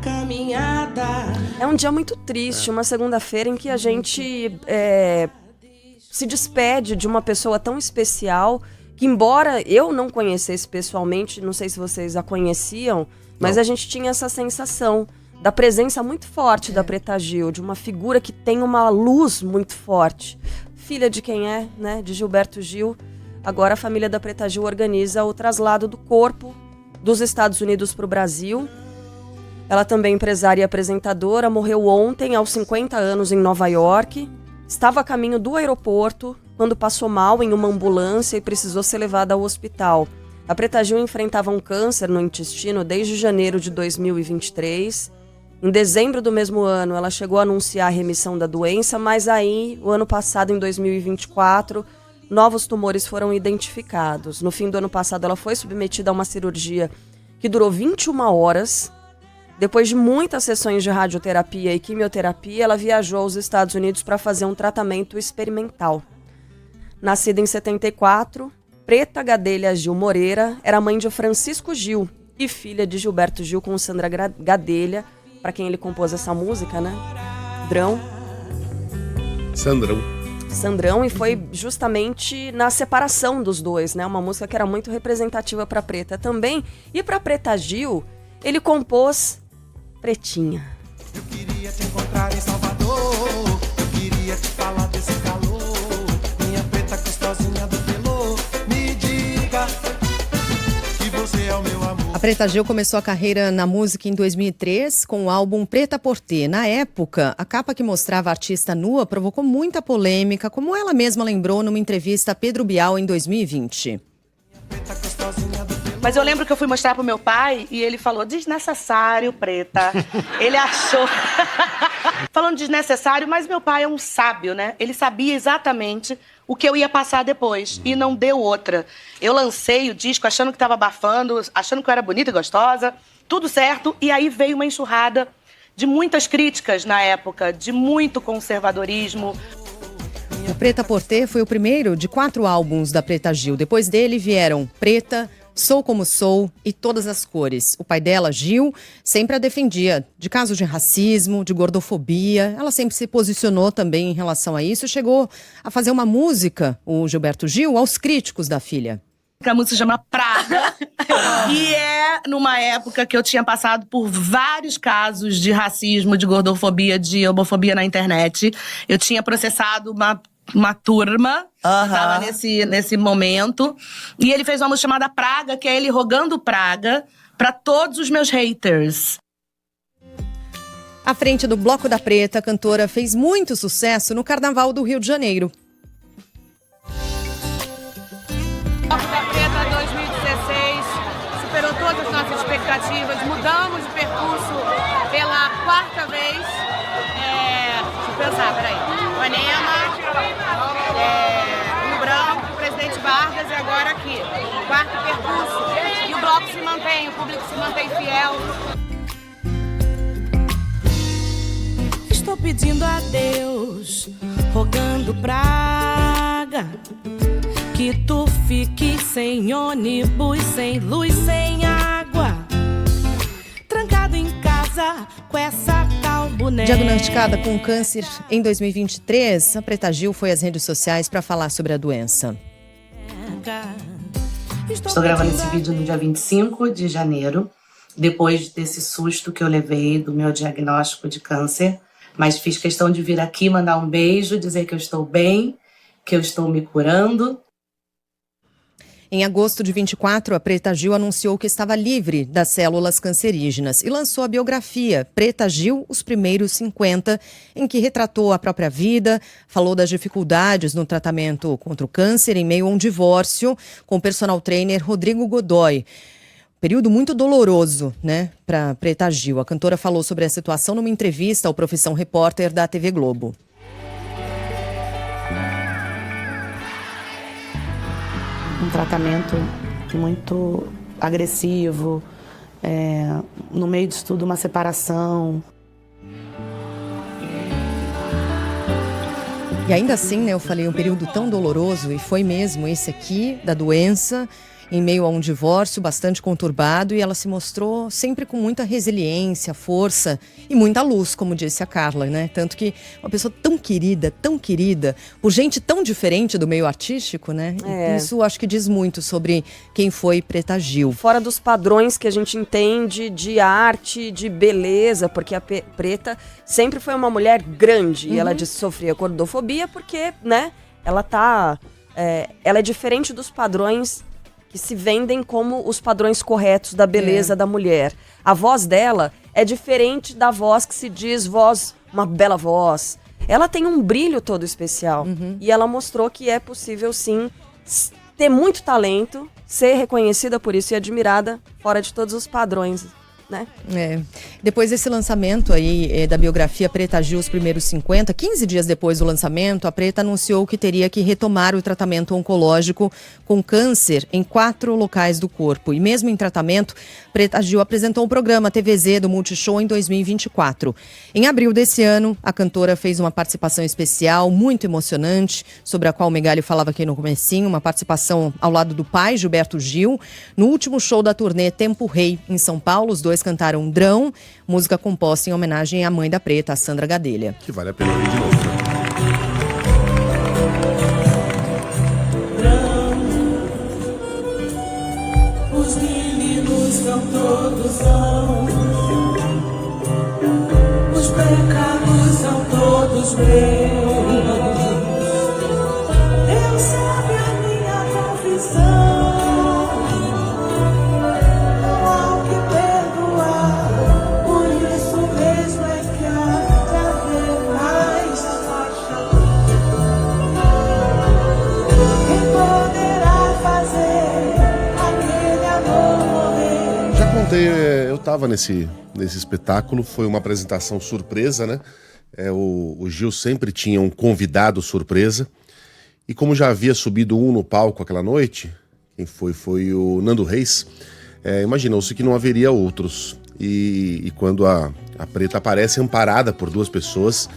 caminhada. É um dia muito triste, uma segunda-feira em que a gente se despede de uma pessoa tão especial, que embora eu não conhecesse pessoalmente, não sei se vocês a conheciam, mas a gente tinha essa sensação da presença muito forte da Preta Gil, de uma figura que tem uma luz muito forte. Filha de quem é, né? De Gilberto Gil. Agora a família da Preta Gil organiza o traslado do corpo dos Estados Unidos para o Brasil. Ela também é empresária e apresentadora, morreu ontem aos 50 anos em Nova York. Estava a caminho do aeroporto quando passou mal em uma ambulância e precisou ser levada ao hospital. A Preta Gil enfrentava um câncer no intestino desde janeiro de 2023. Em dezembro do mesmo ano, ela chegou a anunciar a remissão da doença, mas aí, o ano passado, em 2024, novos tumores foram identificados. No fim do ano passado, ela foi submetida a uma cirurgia que durou 21 horas. Depois de muitas sessões de radioterapia e quimioterapia, ela viajou aos Estados Unidos para fazer um tratamento experimental. Nascida em 74, Preta Gadelha Gil Moreira era mãe de Francisco Gil e filha de Gilberto Gil com Sandra Gadelha, para quem ele compôs essa música, né? Sandrão, e foi justamente na separação dos dois, né? Uma música que era muito representativa para Preta também. E para Preta Gil, ele compôs Pretinha. Eu queria te encontrar em Salvador, eu queria te falar desse calor, minha preta gostosinha do pelô, me diga que você é o meu amor. A Preta Gil começou a carreira na música em 2003 com o álbum Prêt-à-Porter. Na época, a capa que mostrava a artista nua provocou muita polêmica, como ela mesma lembrou numa entrevista a Pedro Bial em 2020. Mas eu lembro que eu fui mostrar pro meu pai e ele falou, desnecessário, Preta. Ele achou... Falando desnecessário, mas meu pai é um sábio, né? Ele sabia exatamente o que eu ia passar depois e não deu outra. Eu lancei o disco achando que estava abafando, achando que eu era bonita e gostosa, tudo certo. E aí veio uma enxurrada de muitas críticas na época, de muito conservadorismo. O Prêt-à-Porter foi o primeiro de 4 álbuns da Preta Gil. Depois dele vieram Preta, Sou Como Sou e Todas as Cores. O pai dela, Gil, sempre a defendia de casos de racismo, de gordofobia. Ela sempre se posicionou também em relação a isso. Chegou a fazer uma música, o Gilberto Gil, aos críticos da filha. A música se chama Praga. E é numa época que eu tinha passado por vários casos de racismo, de gordofobia, de homofobia na internet. Eu tinha processado uma turma que tava nesse momento. E ele fez uma música chamada Praga, que é ele rogando praga pra todos os meus haters. À frente do Bloco da Preta, a cantora fez muito sucesso no Carnaval do Rio de Janeiro. Bloco da Preta 2016 superou todas as nossas expectativas. Mudamos de percurso pela 4ª vez. Deixa eu pensar, peraí. Ipanema, Rio Branco, Presidente Vargas e agora aqui. 4º percurso. E o bloco se mantém, o público se mantém fiel. Estou pedindo a Deus, rogando praga, que tu fique sem ônibus, sem luz, sem água, trancado em casa com essa tal boneca. Diagnosticada com câncer em 2023, a Preta Gil foi às redes sociais para falar sobre a doença. Estou gravando esse vídeo no dia 25 de janeiro, depois desse susto que eu levei do meu diagnóstico de câncer. Mas fiz questão de vir aqui mandar um beijo, dizer que eu estou bem, que eu estou me curando. Em agosto de 24, a Preta Gil anunciou que estava livre das células cancerígenas e lançou a biografia Preta Gil, Os Primeiros 50, em que retratou a própria vida, falou das dificuldades no tratamento contra o câncer em meio a um divórcio com o personal trainer Rodrigo Godoy. Período muito doloroso, né, para Preta Gil. A cantora falou sobre a situação numa entrevista ao Profissão Repórter da TV Globo. Um tratamento muito agressivo, no meio disso tudo uma separação. E ainda assim, né, eu falei um período tão doloroso, e foi mesmo esse aqui, da doença. em meio a um divórcio bastante conturbado, e ela se mostrou sempre com muita resiliência, força e muita luz, como disse a Carla, né? Tanto que uma pessoa tão querida, por gente tão diferente do meio artístico, né? Isso acho que diz muito sobre quem foi Preta Gil. Fora dos padrões que a gente entende de arte, de beleza, porque a Preta sempre foi uma mulher grande, e ela sofria gordofobia porque, né, ela é diferente dos padrões que se vendem como os padrões corretos da beleza da mulher. A voz dela é diferente da voz que se diz voz, uma bela voz. Ela tem um brilho todo especial. E ela mostrou que é possível, sim, ter muito talento, ser reconhecida por isso e admirada fora de todos os padrões, né? Depois desse lançamento aí da biografia Preta Gil, os primeiros 50, 15 dias depois do lançamento, a Preta anunciou que teria que retomar o tratamento oncológico com câncer em 4 locais do corpo. E mesmo em tratamento, Preta Gil apresentou o programa TVZ do Multishow em 2024. Em abril desse ano, a cantora fez uma participação especial, muito emocionante, sobre a qual o Megali falava aqui no comecinho, uma participação ao lado do pai, Gilberto Gil, no último show da turnê Tempo Rei, em São Paulo. Os dois cantaram Drão, música composta em homenagem à mãe da Preta, a Sandra Gadelha. Que vale a pena ouvir de novo, né? Os meninos são todos são, os pecados são todos meus. Deus sabe a minha confissão. Não há o que perdoar, por isso mesmo é que há de haver mais paixão. Quem poderá fazer aquele amor morrer? Já contei, eu tava nesse espetáculo, foi uma apresentação surpresa, né? O Gil sempre tinha um convidado surpresa, e como já havia subido um no palco aquela noite, quem foi o Nando Reis, imaginou-se que não haveria outros. E quando a Preta aparece amparada por 2 pessoas,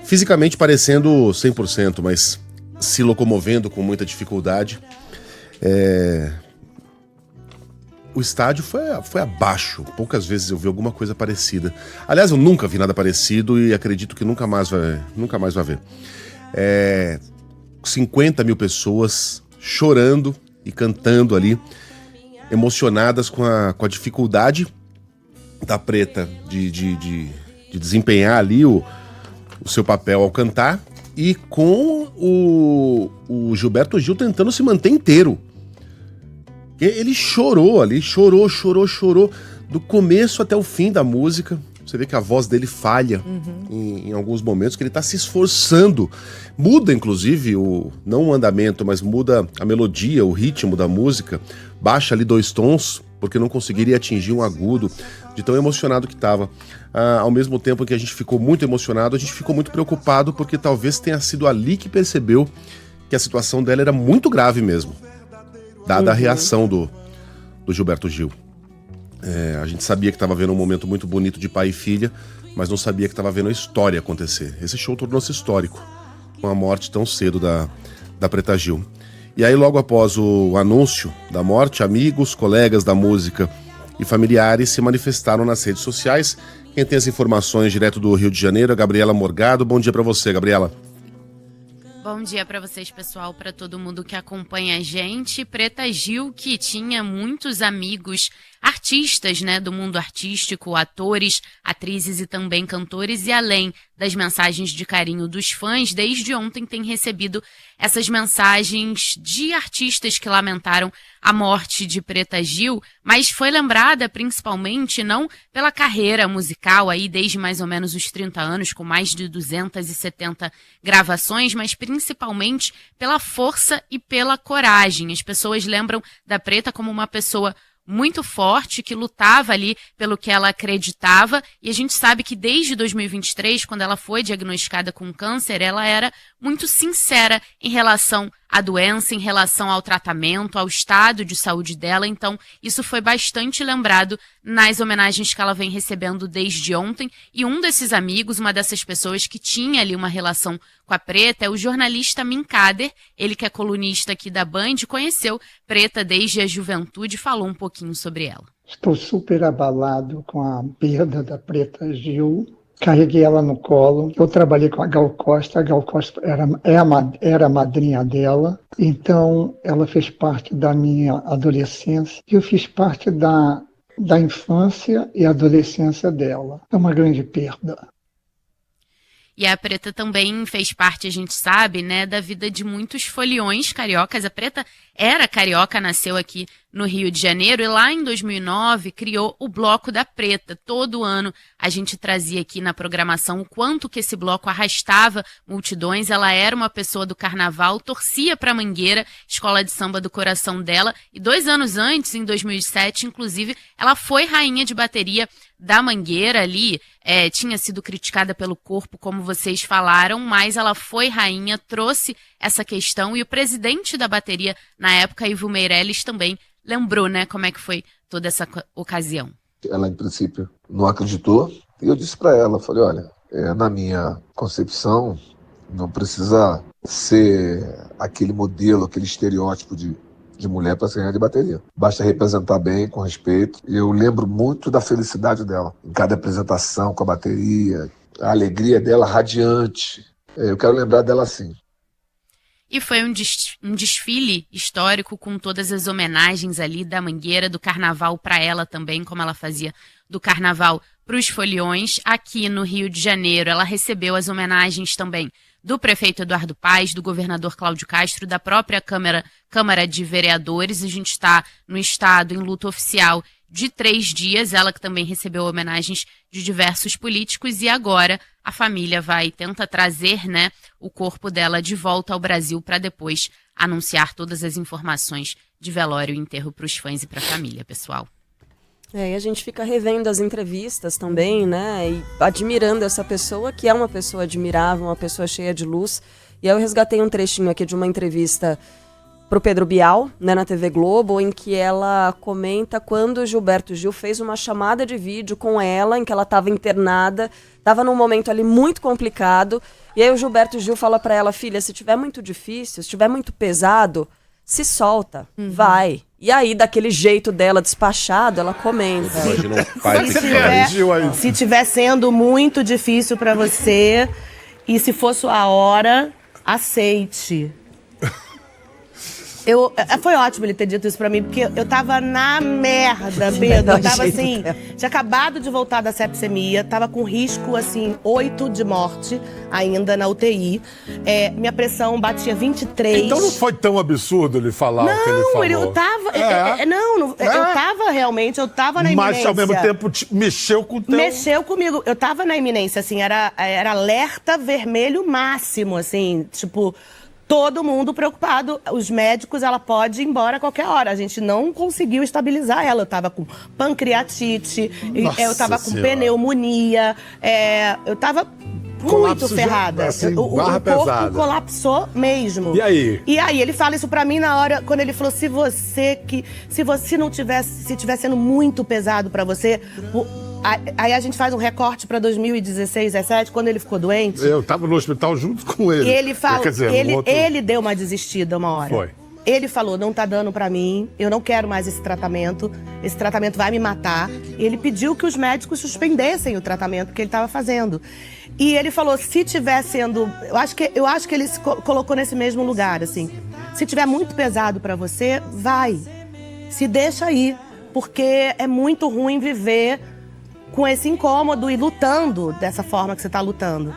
fisicamente parecendo 100%, mas se locomovendo com muita dificuldade, o estádio foi abaixo. Poucas vezes eu vi alguma coisa parecida. Aliás, eu nunca vi nada parecido e acredito que nunca mais vai ver. 50 mil pessoas chorando e cantando ali, emocionadas com a dificuldade da Preta de desempenhar ali o seu papel ao cantar, e com o Gilberto Gil tentando se manter inteiro. Ele chorou ali, chorou, do começo até o fim da música. Você vê que a voz dele falha em alguns momentos, que ele está se esforçando. Muda, inclusive, não o andamento, mas muda a melodia, o ritmo da música. Baixa ali 2 tons, porque não conseguiria atingir um agudo, de tão emocionado que estava. Ao mesmo tempo que a gente ficou muito emocionado, a gente ficou muito preocupado, porque talvez tenha sido ali que percebeu que a situação dela era muito grave mesmo, dada a reação do Gilberto Gil. A gente sabia que estava vendo um momento muito bonito de pai e filha, mas não sabia que estava vendo a história acontecer. Esse show tornou-se histórico, com a morte tão cedo da Preta Gil. E aí, logo após o anúncio da morte, amigos, colegas da música e familiares se manifestaram nas redes sociais. Quem tem as informações direto do Rio de Janeiro é a Gabriela Morgado. Bom dia para você, Gabriela. Bom dia para vocês, pessoal, para todo mundo que acompanha a gente. Preta Gil, que tinha muitos amigos artistas, né, do mundo artístico, atores, atrizes e também cantores, e além das mensagens de carinho dos fãs, desde ontem tem recebido essas mensagens de artistas que lamentaram a morte de Preta Gil, mas foi lembrada principalmente não pela carreira musical aí desde mais ou menos os 30 anos, com mais de 270 gravações, mas principalmente pela força e pela coragem. As pessoas lembram da Preta como uma pessoa muito forte, que lutava ali pelo que ela acreditava, e a gente sabe que desde 2023, quando ela foi diagnosticada com câncer, ela era muito sincera em relação a doença, em relação ao tratamento, ao estado de saúde dela. Então, isso foi bastante lembrado nas homenagens que ela vem recebendo desde ontem. E um desses amigos, uma dessas pessoas que tinha ali uma relação com a Preta, é o jornalista Minkader. Ele que é colunista aqui da Band, conheceu Preta desde a juventude e falou um pouquinho sobre ela. Estou super abalado com a perda da Preta Gil. Carreguei ela no colo. Eu trabalhei com a Gal Costa era a madrinha dela. Então, ela fez parte da minha adolescência. Eu fiz parte da infância e adolescência dela. É uma grande perda. E a Preta também fez parte, a gente sabe, né, da vida de muitos foliões cariocas. A Preta era carioca, nasceu aqui no Rio de Janeiro e lá em 2009 criou o Bloco da Preta. Todo ano a gente trazia aqui na programação o quanto que esse bloco arrastava multidões. Ela era uma pessoa do carnaval, torcia para Mangueira, escola de samba do coração dela. E 2 anos antes, em 2007, inclusive, ela foi rainha de bateria da Mangueira ali. Tinha sido criticada pelo corpo, como vocês falaram, mas ela foi rainha, trouxe essa questão. E o presidente da bateria, na época, Ivo Meirelles, também lembrou, né, como é que foi toda essa ocasião. Ela, em princípio, não acreditou. E eu disse para ela, falei, olha, na minha concepção, não precisa ser aquele modelo, aquele estereótipo de mulher para ser rainha de bateria. Basta representar bem, com respeito. E eu lembro muito da felicidade dela, em cada apresentação com a bateria, a alegria dela radiante. Eu quero lembrar dela assim. E foi um desfile histórico com todas as homenagens ali da Mangueira, do carnaval para ela também, como ela fazia do carnaval para os foliões. Aqui no Rio de Janeiro, ela recebeu as homenagens também do prefeito Eduardo Paes, do governador Cláudio Castro, da própria Câmara de Vereadores. A gente está no estado em luto oficial de 3 dias, ela que também recebeu homenagens de diversos políticos, e agora a família tenta trazer, né, o corpo dela de volta ao Brasil para depois anunciar todas as informações de velório e enterro para os fãs e para a família, pessoal. E a gente fica revendo as entrevistas também, né, e admirando essa pessoa, que é uma pessoa admirável, uma pessoa cheia de luz. E eu resgatei um trechinho aqui de uma entrevista pro Pedro Bial, né, na TV Globo, em que ela comenta quando o Gilberto Gil fez uma chamada de vídeo com ela, em que ela estava internada, estava num momento ali muito complicado, e aí o Gilberto Gil fala para ela, filha, se tiver muito difícil, se tiver muito pesado, se solta, vai. E aí, daquele jeito dela despachado, ela comenta. Se tiver sendo muito difícil para você, e se for sua hora, aceite. Foi ótimo ele ter dito isso pra mim, porque eu tava na merda, Pedro. Eu tava assim, tinha acabado de voltar da sepsemia, tava com risco, assim, 8 de morte ainda na UTI. Minha pressão batia 23. Então não foi tão absurdo ele falar o que ele falou? Eu tava realmente, eu tava na iminência. Mas ao mesmo tempo mexeu com o teu... Mexeu comigo. Eu tava na iminência, assim, era alerta vermelho máximo, assim, tipo... Todo mundo preocupado. Os médicos, ela pode ir embora a qualquer hora. A gente não conseguiu estabilizar ela. Eu tava com pancreatite, eu tava com pneumonia, eu tava muito ferrada. Assim, o corpo colapsou mesmo. E aí? E aí ele fala isso pra mim na hora, quando ele falou, se tiver sendo muito pesado pra você... Aí a gente faz um recorte para 2016, 2017, quando ele ficou doente. Eu tava no hospital junto com ele. E ele falou, ele deu uma desistida uma hora. Foi. Ele falou, não tá dando para mim, eu não quero mais esse tratamento vai me matar. E ele pediu que os médicos suspendessem o tratamento que ele estava fazendo. E ele falou, se tiver sendo... Eu acho que ele se colocou nesse mesmo lugar, assim. Se tiver muito pesado para você, vai. Se deixa aí, porque é muito ruim viver com esse incômodo e lutando dessa forma que você está lutando.